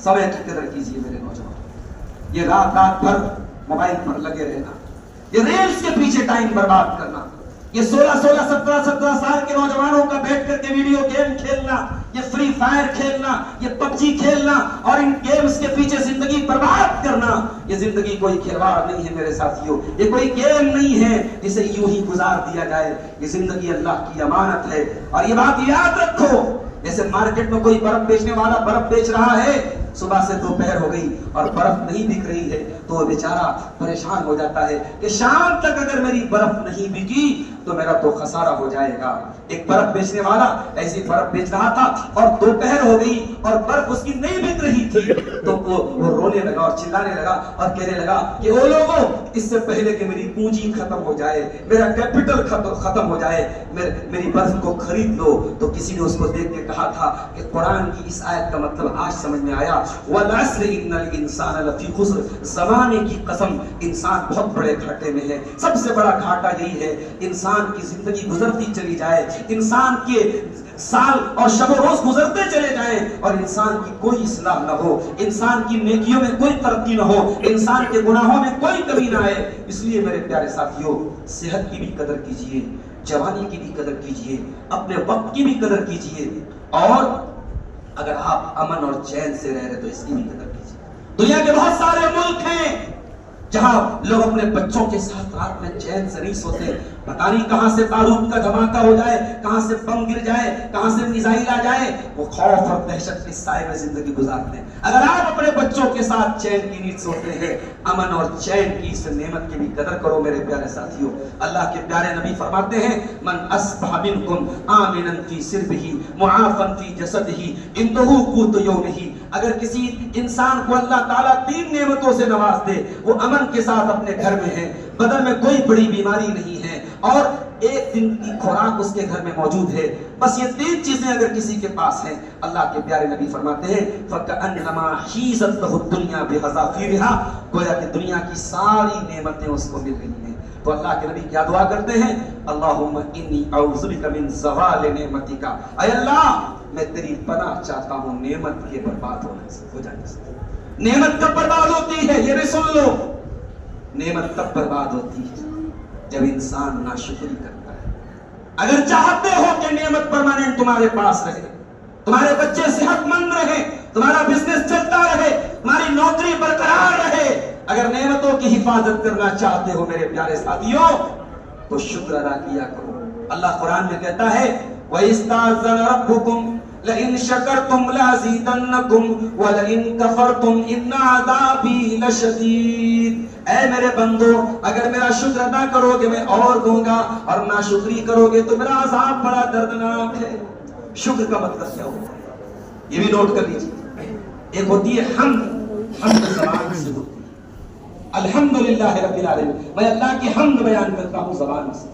سمے کی قدر کیجیے میرے نوجوان. یہ رات بھر موبائل پر لگے رہنا, یہ ریلز کے پیچھے ٹائم برباد کرنا, یہ 16 17 سال کے نوجوانوں کا بیٹھ کر کے ویڈیو گیم کھیلنا, یہ فری فائر کھیلنا, یہ پب جی کھیلنا, اور ان گیمز کے پیچھے زندگی برباد کرنا, یہ زندگی کوئی کھلواڑ نہیں ہے میرے ساتھیوں, یہ کوئی گیم نہیں ہے جسے یوں ہی گزار دیا جائے. یہ زندگی اللہ کی امانت ہے. اور یہ بات یاد رکھو, جیسے مارکیٹ میں کوئی برف بیچنے والا برف بیچ رہا ہے, صبح سے دوپہر ہو گئی اور برف نہیں بک رہی ہے, تو وہ بیچارہ پریشان ہو جاتا ہے کہ شام تک اگر میری برف نہیں بکی تو میرا تو خسارہ ہو جائے گا. ایک برف بیچنے والا ایسی برف بیچ رہا تھا اور دوپہر ہو گئی اور برف اس کی نہیں بک رہی تھی, تو وہ رونے لگا اور چلانے لگا اور کہنے لگا کہ او لوگوں, اس سے پہلے کہ میری پونجی ختم ہو جائے, میرا کیپٹل ختم ہو جائے, میری برف کو خرید لو. تو کسی نے اس کو دیکھ کے کہا تھا کہ قرآن کی اس آیت کا مطلب آج سمجھ میں آیا. والعصر ان الانسان لفی خسر, زمانے کی قسم انسان بہت بڑے گھاٹے میں ہے. سب سے بڑا گھاٹا یہی ہے انسان کی زندگی گزرتی چلی جائے, انسان کے سال اور شب و روز گزرتے چلے جائیں اور انسان کی کوئی اصلاح نہ ہو, انسان کی نیکیوں میں کوئی ترقی نہ ہو, انسان کے گناہوں میں کوئی کمی نہ آئے. اس لیے میرے پیارے ساتھیوں, صحت کی بھی قدر کیجئے, جوانی کی بھی قدر کیجئے, اپنے وقت کی بھی قدر کیجئے, اور اگر آپ امن اور چین سے رہ رہے تو اس کی بھی قدر کیجئے. دنیا کے بہت سارے ملک ہیں جہاں لوگ اپنے بچوں کے ساتھ رات میں چین سے نہیں سوتے. پتہ نہیں کہاں سے بارود کا دھماکہ ہو جائے, کہاں سے بم گر جائے, کہاں سے میزائل آ جائے, وہ خوف اور دہشت کے سائے میں زندگی گزارتے ہیں. اگر آپ اپنے بچوں کے ساتھ چین کی نیند سوتے ہیں, امن اور چین کی اس نعمت کی بھی قدر کرو میرے پیارے ساتھیوں. اللہ کے پیارے نبی فرماتے ہیں من اصبح منکم آمنا فی سربہ معافا فی جسدہ عنده قوت یومہ. اگر کسی انسان کو اللہ تعالیٰ 3 نعمتوں سے نواز دے, وہ امن کے ساتھ اپنے گھر میں ہے, بدن میں کوئی بڑی بیماری نہیں ہے, اور ایک دن کی خوراک اس کے گھر میں موجود ہے, بس یہ 3 چیزیں اگر کسی کے پاس ہیں, اللہ کے پیارے نبی فرماتے ہیں فَكَأَنَّمَا حِيزَتْ لَهُ الدُّنْيَا بِحَذَافِيرِهَا, گویا کہ دنیا کی ساری نعمتیں اس کو مل رہی ہیں. تو اللہ کے نبی کیا دعا کرتے ہیں, اللہم انی اعوذ بک من زوال نعمتک, اے اللہ میں تیری پناہ چاہتا ہوں نعمت کے برباد ہونے سے, ہو جانے سے. نعمت کب برباد ہوتی ہے یہ بھی سن لو, نعمت تب برباد ہوتی ہے جب انسان ناشکری کرتا ہے. اگر چاہتے ہو کہ نعمت پرماننٹ تمہارے پاس رہے, تمہارے بچے صحت مند رہے, تمہارا بزنس چلتا رہے, تمہاری نوکری برقرار رہے, اگر نعمتوں کی حفاظت کرنا چاہتے ہو میرے پیارے ساتھیوں, تو شکر ادا کیا کرو. اللہ قرآن میں کہتا ہے وَإِسْتَأْذَنَ رَبُّكُمْ لَئِن شَكَرْتُمْ لَأَزِيدَنَّكُمْ وَلَئِن كَفَرْتُمْ إِنَّ عَذَابِي لَشَدِيدٌ۔ اے میرے بندو، اگر میرا شکر ادا کرو گے میں اور دوں گا، اور ناشکری کرو گے تو میرا عذاب بڑا دردناک ہے۔ شکر کا مطلب کیا ہوتا ہے یہ بھی نوٹ کر لیجیے۔ ایک ہوتی ہے حمد، حمد زبان سے ہوتی ہے، الحمدللہ رب العالمین، میں اللہ کی حمد بیان کرتا ہوں زبان سے،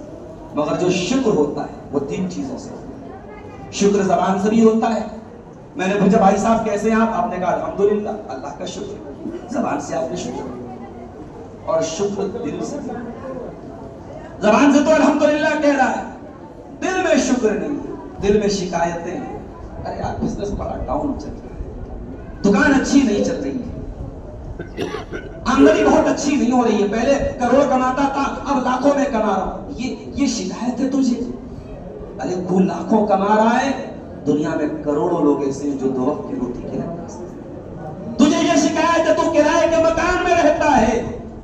مگر جو شکر ہوتا ہے وہ 3 چیزوں سے ہوتا ہے۔ شکر زبان سے بھی ہوتا ہے، میں نے پوچھا بھائی صاحب کیسے ہیں آپ نے کہا الحمدللہ، اللہ کا شکر، زبان سے آپ نے شکر، اور شکر دل سے، زبان سے تو الحمدللہ کہہ رہا ہے، دل میں شکر نہیں، دل میں شکایتیں ہیں، ارے یار بزنس بڑا ڈاؤن چل رہا ہے، دکان اچھی نہیں چل رہی ہے، آمدنی بہت اچھی نہیں ہو رہی ہے، پہلے کروڑ کماتا تھا اب لاکھوں میں کما رہا ہوں، یہ شکایت ہے تجھے؟ ارے تو لاکھوں کما رہا ہے، دنیا میں کروڑوں لوگ ایسے ہیں جو 2 وقت کی روٹی کے لیے تجھے یہ شکایت ہے تو کرائے کے مکان میں رہتا ہے،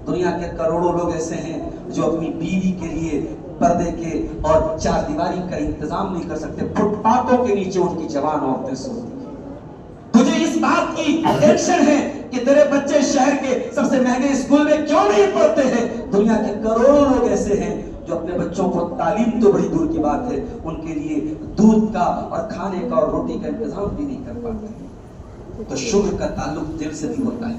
دنیا کے کروڑوں لوگ ایسے ہیں جو اپنی بیوی کے لیے پردے کے اور 4 دیواری کا انتظام نہیں کر سکتے، فٹ پاتھوں کے نیچے ان کی جوان عورتیں سوتی ہیں۔ تجھے اس بات کی ٹینشن ہے کہ تیرے بچے شہر کے سب سے مہنگے اسکول میں کیوں نہیں پڑھتے ہیں، دنیا کے کروڑوں لوگ ایسے ہیں جو اپنے بچوں کو تعلیم تو بڑی دور کی بات ہے ان کے لیے دودھ کا اور کھانے کا اور روٹی کا انتظام بھی نہیں کر پاتے۔ تو شکر کا تعلق دل سے بھی ہوتا ہے،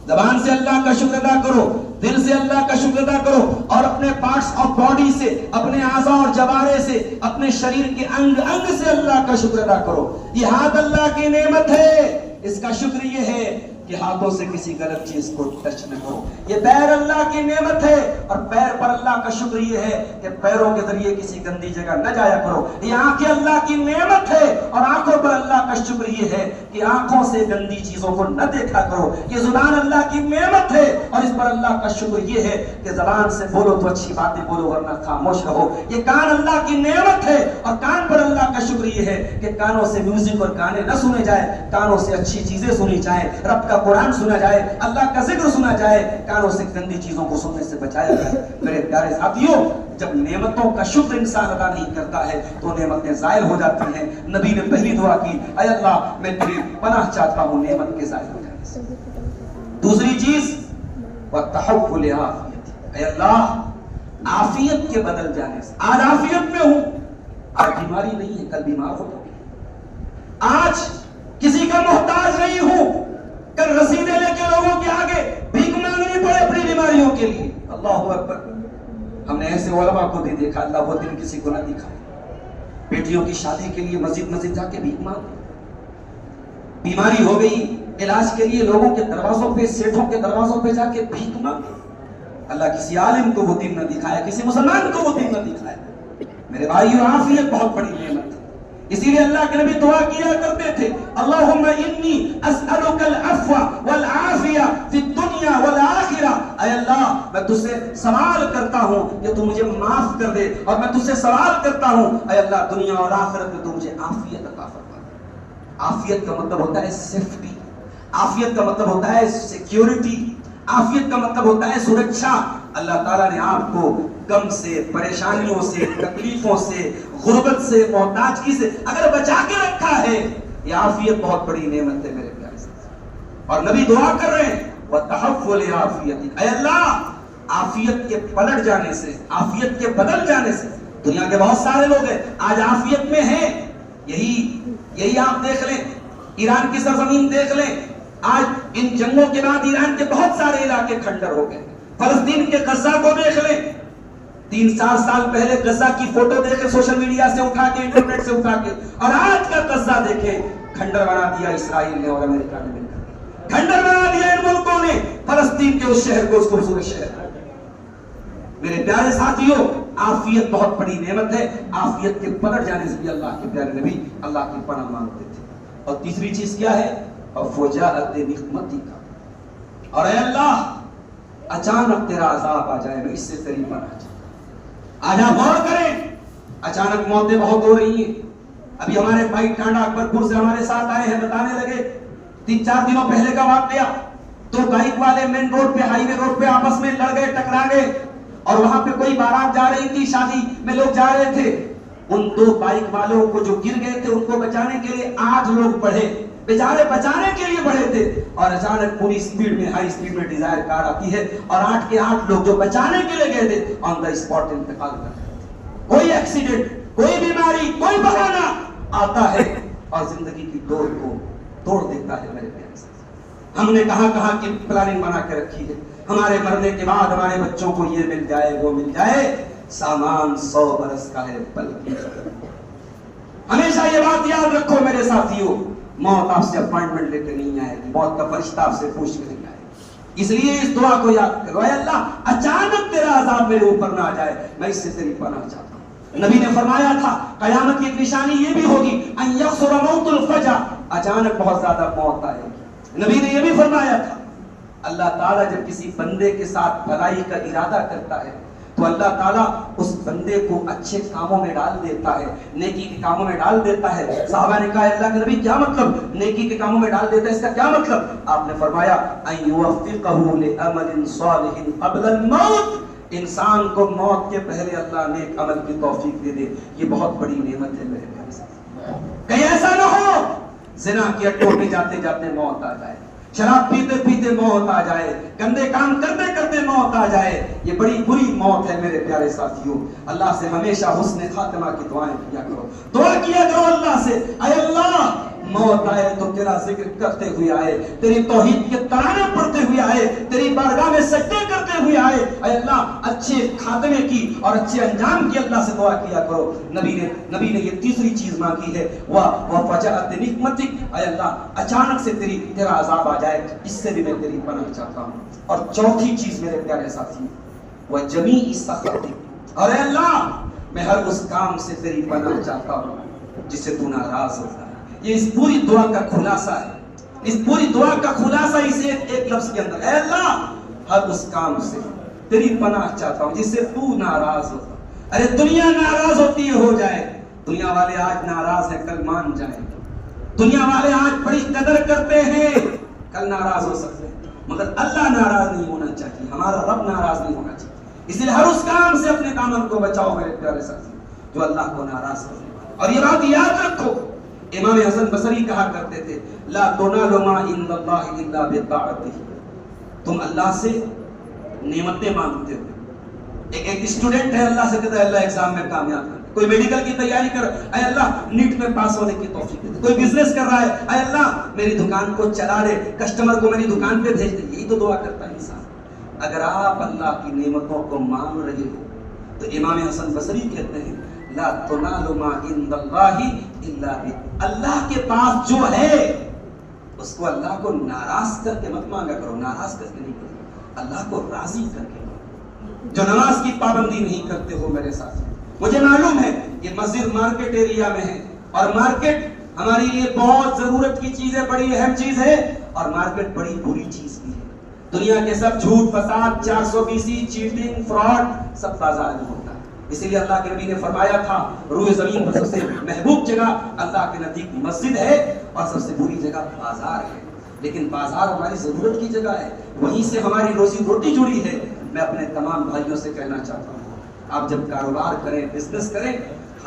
زبان سے اللہ کا شکر ادا کرو، دل سے اللہ کا شکر ادا کرو، اور اپنے پارٹس آف باڈی سے، اپنے اعضاء اور جوارے سے، اپنے شریر کے انگ انگ سے اللہ کا شکر ادا کرو۔ یہ ہاتھ اللہ کی نعمت ہے، اس کا شکر یہ ہے کہ ہاتھوں سے کسی غلط چیز کو ٹچ نہ کرو۔ یہ پیر اللہ کی نعمت ہے، اور پیر پر اللہ کا شکر یہ ہے کہ پیروں کے ذریعے کسی گندی جگہ نہ جایا کرو۔ یہ آنکھیں اللہ کی نعمت ہے، اور آنکھوں پر اللہ کا شکر یہ ہے کہ آنکھوں سے گندی چیزوں کو نہ دیکھا کرو۔ یہ زبان اللہ کی نعمت ہے، اور اس پر اللہ کا شکر یہ ہے کہ زبان سے بولو تو اچھی باتیں بولو ورنہ خاموش رہو۔ یہ کان اللہ کی نعمت ہے، اور کان پر اللہ کا شکر یہ ہے کہ کانوں سے میوزک اور گانے نہ سنے جائے، کانوں سے اچھی چیزیں سنی جائیں، رب کا قرآن سنا جائے، اللہ کا ذکر سنا جائے، کانوں سے گندی چیزوں کو سننے سے بچایا جائے۔ میرے پیارے ساتھیوں، جب نعمتوں کا شکر انسان ادا نہیں کرتا ہے تو نعمتیں زائل ہو جاتی ہیں۔ نبی نے پہلی دعا کی، اے اللہ میں تیری پناہ چاہتا ہوں نعمت کے زائل ہو جانے سے۔ دوسری چیز وَتَحَوُّلِ عَافِيَتِ، اے اللہ عافیت کے بدل جانے سے۔ آج عافیت میں ہوں، آج بیماری نہیں ہے، کل بیمار ہو جاؤں، آج کسی کا محتاج نہیں ہوں، کل رسیدے لے کے لوگوں کے آگے بھیک مانگنی پڑے اپنی بیماریوں کے لیے۔ اللہ اکبر، ہم نے ایسے علماء کو بھی دیکھا، اللہ وہ دن کسی کو نہ دکھائے، بیٹیوں کی شادی کے لیے مسجد جا کے بھیک مانگ، بیماری ہو گئی علاج کے لیے لوگوں کے دروازوں پہ، سیٹھوں کے دروازوں پہ جا کے بھیک مانگ۔ اللہ کسی عالم کو وہ دن نہ دکھائے، کسی مسلمان کو وہ دن نہ دکھائے۔ میرے بھائیو، عافیت بہت بڑی نعمت ہے، اسی لیے اللہ کے نبی دعا کیا کرتے تھے، اللہم انی اسألک العفو والعافیہ فی الدنیا والآخرہ، اے اللہ میں تجھ سے سوال کرتا ہوں کہ تو مجھے معاف کر دے، اور میں تجھ سے سوال کرتا ہوں اے اللہ دنیا اور آخرت میں تو مجھے عافیت عطا فرما۔ عافیت کا مطلب ہوتا ہے سیفٹی، عافیت کا مطلب ہوتا ہے سیکیورٹی، عافیت کا مطلب ہوتا ہے سرکشا۔ اللہ تعالیٰ نے آپ کو غم سے، پریشانیوں سے، تکلیفوں سے، غربت سے، محتاجگی سے اگر بچا کے رکھا ہے، یہ عافیت بہت بڑی نعمت ہے میرے پیارے ساتھی۔ اور نبی دعا کر رہے ہیں وَتَحَوُّلِ عَافِيَتِ، اے اللہ عافیت کے پلٹ جانے سے، عافیت کے بدل جانے سے۔ دنیا کے بہت سارے لوگ ہیں آج عافیت میں ہیں، یہی آپ دیکھ لیں، ایران کی سرزمین دیکھ لیں، آج ان جنگوں کے بعد ایران کے بہت سارے علاقے کھنڈر ہو گئے۔ فلسطین کے غزہ کو دیکھ لیں، 3-4 سال پہلے غزہ کی فوٹو دیکھیں سوشل میڈیا سے اٹھا کے، انٹرنیٹ سے اٹھا کے، اور آج کا غزہ دیکھیں، کھنڈر بنا دیا اسرائیل نے اور امریکہ نے مل کر، کھنڈر بنا دیا ان ملکوں نے فلسطین کے اس شہر کو، اس خوبصورت شہر۔ میرے پیارے ساتھیوں، عافیت بہت بڑی نعمت ہے، عافیت کے پلٹ جانے سے بھی اللہ کے پیارے نبی اللہ کی پناہ مانگتے تھے۔ اور تیسری چیز کیا ہے؟ فوجاءت نقمتک، اور اے اللہ اچانک تیرا عذاب آ جائے، میں اس سے تیری پناہ چاہتا ہوں۔ آج آپ غور کریں، اچانک موتیں بہت ہو رہی ہیں۔ ابھی ہمارے بھائی ٹانڈا اکبرپور سے ہمارے ساتھ آئے ہیں، بتانے لگے 3-4 دنوں پہلے کا واقعہ، تو بائک والے مین روڈ پہ، ہائی وے روڈ پہ آپس میں لڑ گئے، ٹکرا گئے، اور وہاں پہ کوئی بارات جا رہی تھی، شادی میں لوگ جا رہے تھے، ان 2 بائک والوں کو جو گر گئے تھے ان کو بچانے کے لیے 8 لوگ بڑھے، بیچارے بچانے کے لیے بڑھے تھے، اور اچانک پوری سپیڈ میں، ہائی سپیڈ میں ڈیزائر کار آتی ہے اور 8 کے 8 لوگ جو بچانے کے لیے گئے تھے آن دا اسپاٹ انتقال کر گئے۔ کوئی ایکسیڈنٹ، کوئی بیماری، کوئی بہانہ آتا ہے اور زندگی کی دوڑ کو توڑ دیتا ہے میرے پیارے ساتھ۔ ہم نے کہاں کہاں کی پلاننگ بنا کے رکھی ہے، ہمارے مرنے کے بعد ہمارے بچوں کو یہ مل جائے وہ مل جائے، سامان 100 برس کا ہے بلکہ ہمیشہ یہ بات یاد رکھو میرے ساتھیوں، موت آپ سے اپوائنٹمنٹ لے کے نہیں آئے گی، موت کا فرشتہ آپ سے پوچھ کے نہیں آئے گا۔ اس لیے اس دعا کو یاد کرو، اے اللہ اچانک تیرا عذاب میرے اوپر نہ آ جائے، میں اس سے تیری پناہ چاہتا ہوں۔ نبی نے فرمایا تھا قیامت کی ایک نشانی یہ بھی ہوگی ان یقصر موت الفجع، اچانک بہت زیادہ موت آئے گی۔ نبی نے یہ بھی فرمایا تھا اللہ تعالیٰ جب کسی بندے کے ساتھ بھلائی کا ارادہ کرتا ہے تو اللہ تعالیٰ اس بندے کو اچھے کاموں میں ڈال دیتا ہے، نیکی کے کاموں میں ڈال دیتا ہے۔ صحابہ نے کہا اللہ کے نبی کیا مطلب نیکی کے کاموں میں ڈال دیتا ہے، اس کا کیا مطلب؟ آپ نے فرمایا ان یوفقہ لعمل صالح قبل الموت، انسان کو موت کے پہلے اللہ نیک عمل کی توفیق دے دے، یہ بہت بڑی نعمت ہے میرے پیارے ساتھی۔ کہیں ایسا نہ ہو زنا کے اڈوں میں جاتے جاتے موت آ جائے، شراب پیتے پیتے موت آ جائے، گندے کام کرتے کرتے موت آ جائے، یہ بڑی بری موت ہے میرے پیارے ساتھیوں۔ اللہ سے ہمیشہ حسن خاتمہ کی دعائیں کیا کرو، دعا کیا کرو اللہ سے، اے اللہ موت آئے تو تیرا ذکر کرتے ہوئے آئے، تیری توحید کے ترانے پڑھتے ہوئے آئے، تیری بارگاہ میں سجدے کرتے ہوئے آئے، اے اللہ اچھے خاتمے کی اور اچھے انجام کی اللہ سے دعا کیا کرو۔ نبی نے یہ تیسری چیز مانگی ہے، وَفَجَأَتِ نِقْمَتِكَ، اے اللہ اچانک سے تیرا عذاب آ جائے، اس سے بھی میں تیری پناہ چاہتا ہوں۔ اور چوتھی چیز میرے پیارے ساتھی وَجَمِيعِ سَخَطِكَ، اور اے اللہ میں ہر اس کام سے تیری پناہ چاہتا ہوں جس سے تو ناراض ہوتا ہے۔ یہ اس پوری دعا کا خلاصہ ہے، اس پوری دعا کا خلاصہ اس ایک لفظ کے اندر، اے اللہ ہر اس کام سے تیری پناہ چاہتا ہوں جس سے تو ناراض ہوتا۔ ارے دنیا ناراض ہوتی ہے ہو جائے، دنیا والے آج ناراض ہیں کل مان جائیں، دنیا والے آج بڑی قدر کرتے ہیں کل ناراض ہو سکتے ہیں، مگر اللہ ناراض نہیں ہونا چاہیے، ہمارا رب ناراض نہیں ہونا چاہیے۔ اس لیے ہر اس کام سے اپنے دامن کو بچاؤ میرے پیارے ساتھی جو اللہ کو ناراض کرنے والا۔ اور یہ بات یاد رکھو، امام حسن بصری کہا کرتے تھے لا تنال ما عند اللہ الا بطاعتہ، تم اللہ سے نعمتیں مانگتے ہو۔ ایک اسٹوڈنٹ ہے اللہ سے کہتا ہے اللہ ایگزام میں کامیاب کر، کوئی میڈیکل کی تیاری کر، اے اللہ نیٹ میں پاس ہونے کی توفیق دے، کوئی بزنس کر رہا ہے، اے اللہ میری دکان کو چلا دے، کسٹمر کو میری دکان پہ بھیج دے، یہی تو دعا کرتا ہے انسان۔ اگر آپ اللہ کی نعمتوں کو مانگ رہے ہو تو امام حسن بصری کہتے ہیں لا تنال ما عند اللہ الا اللہ کے پاس جو ہے اس کو اللہ کو ناراض کر کے مت مانگا کرو، ناراض کر کے نہیں کرو، اللہ کو راضی کر کے مانگو۔ جو نماز کی پابندی نہیں کرتے ہو میرے ساتھ، مجھے معلوم ہے یہ مسجد مارکیٹ ایریا میں ہے اور مارکیٹ ہمارے لیے بہت ضرورت کی چیز ہے، بڑی اہم چیز ہے، اور مارکیٹ بڑی بری چیز بھی ہے۔ دنیا کے سب جھوٹ فساد 420 چیٹنگ فراڈ سب بازار میں ہوتا ہے۔ اسی لیے اللہ کے نبی نے فرمایا تھا روح زمین پر سب سے محبوب جگہ اللہ کے نزدیک مسجد ہے اور سب سے بری جگہ بازار ہے، لیکن بازار ہماری ضرورت کی جگہ ہے، وہیں سے ہماری روزی روٹی جڑی ہے۔ میں اپنے تمام بھائیوں سے کہنا چاہتا ہوں آپ جب کاروبار کریں، بزنس کریں،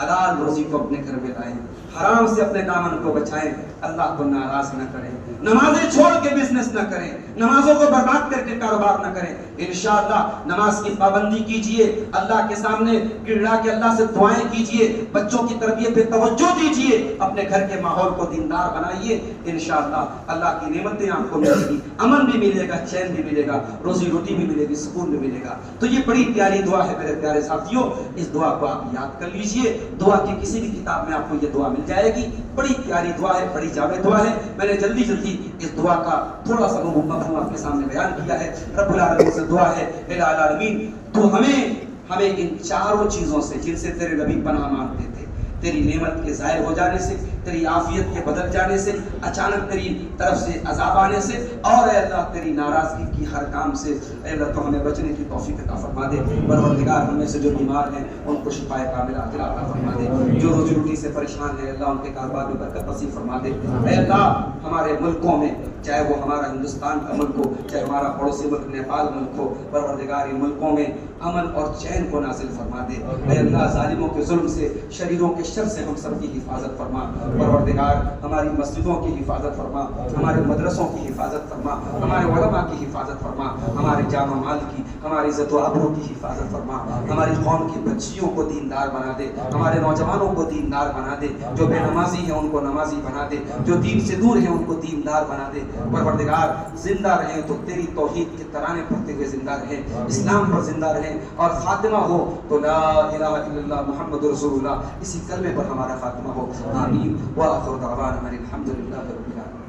حلال روزی کو اپنے گھر میں لائیں، حرام سے اپنے دامن کو بچائیں، اللہ کو ناراض نہ کریں، نمازیں چھوڑ کے بزنس نہ کریں، نمازوں کو برباد کر کے کاروبار نہ کریں۔ انشاءاللہ نماز کی پابندی کیجئے، اللہ کے سامنے گڑگڑا کے اللہ سے دعائیں کیجئے، بچوں کی تربیت پہ توجہ دیجئے، اپنے گھر کے ماحول کو دیندار بنائیے، انشاءاللہ اللہ کی نعمتیں آپ کو ملے گی، امن بھی ملے گا، چین بھی ملے گا، روزی روٹی بھی ملے گی، سکون بھی ملے گا۔ تو یہ بڑی پیاری دعا ہے میرے پیارے ساتھیوں، اس دعا کو آپ یاد کر لیجئے، دعا کی کسی بھی کتاب میں آپ کو یہ دعا مل جائے گی، بڑی پیاری دعا ہے، بڑی جامع دعا ہے۔ میں نے جلدی اس دعا کا تھوڑا سا مفہوم آپ کے سامنے بیان کیا ہے۔ رب العالمین سے دعا ہے اے العالمین تو ہمیں ان چاروں چیزوں سے جن سے تیرے نبی پناہ مانگتے تھے، تیری نعمت کے ظاہر ہو جانے سے، تیری عافیت کے بدل جانے سے، اچانک تیری طرف سے عذاب آنے سے، اور اے اللہ تیری ناراضگی کی ہر کام سے، اے اللہ تو ہمیں بچنے کی توفیق عطا فرما دے۔ پروردگار ہم میں سے جو بیمار ہیں ان کو شفائے کاملہ عطا فرما دے، جو روزی روٹی سے پریشان ہیں اللہ ان کے کاروبار میں برکت نصیب فرما دے۔ اے اللہ ہمارے ملکوں میں چاہے وہ ہمارا ہندوستان کا ملک ہو، چاہے ہمارا پڑوسی ملک نیپال ملک ہو، پروردگار ان ملکوں میں امن اور چین کو نازل فرما دے۔ اے اللہ ظالموں کے ظلم سے، شریروں کے شر سے ہم سب کی حفاظت فرما۔ پروردگار ہماری مسجدوں کی حفاظت فرما، ہمارے مدرسوں کی حفاظت فرما، ہمارے علماء کی حفاظت فرما، ہمارے جان و مال کی، ہماری عزت و آبرو کی حفاظت فرما۔ ہماری قوم کی بچیوں کو دیندار بنا دے، ہمارے نوجوانوں کو دیندار بنا دے، جو بے نمازی ہیں ان کو نمازی بنا دے، جو دین سے دور ہیں ان کو دیندار بنا دے۔ پروردگار زندہ رہیں تو تیری توحید کے ترانے پڑھتے ہوئے زندہ رہیں، اسلام پر زندہ رہیں، اور خاتمہ ہو تو لا الہ الا اللہ محمد رسول اللہ اسی کلمے پر ہمارا خاتمہ ہو۔ آمین۔ وآخر دعوانا الحمد للہ رب العالمین۔